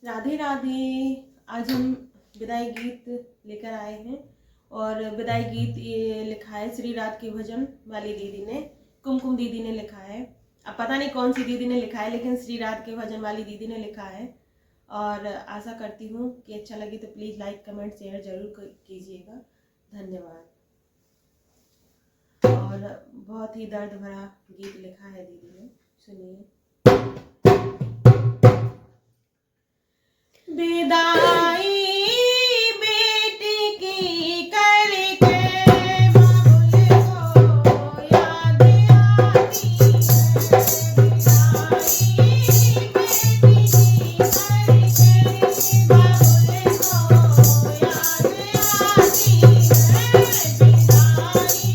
राधे राधे। आज हम विदाई गीत लेकर आए हैं और विदाई गीत ये लिखा है श्री राध के भजन वाली दीदी ने, कुमकुम दीदी ने लिखा है। अब पता नहीं कौन सी दीदी ने लिखा है, लेकिन श्री राध के भजन वाली दीदी ने लिखा है। और आशा करती हूँ कि अच्छा लगे तो प्लीज़ लाइक कमेंट शेयर जरूर कीजिएगा। धन्यवाद। और बहुत ही दर्द भरा गीत लिखा है दीदी ने, सुनिए। विदाई बेटी की करके बाबुल को याद आती है। विदाई बेटी की करके बाबुल को याद आती है। विदाई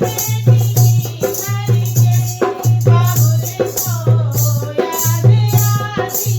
बेटी की करके बाबुल को याद आती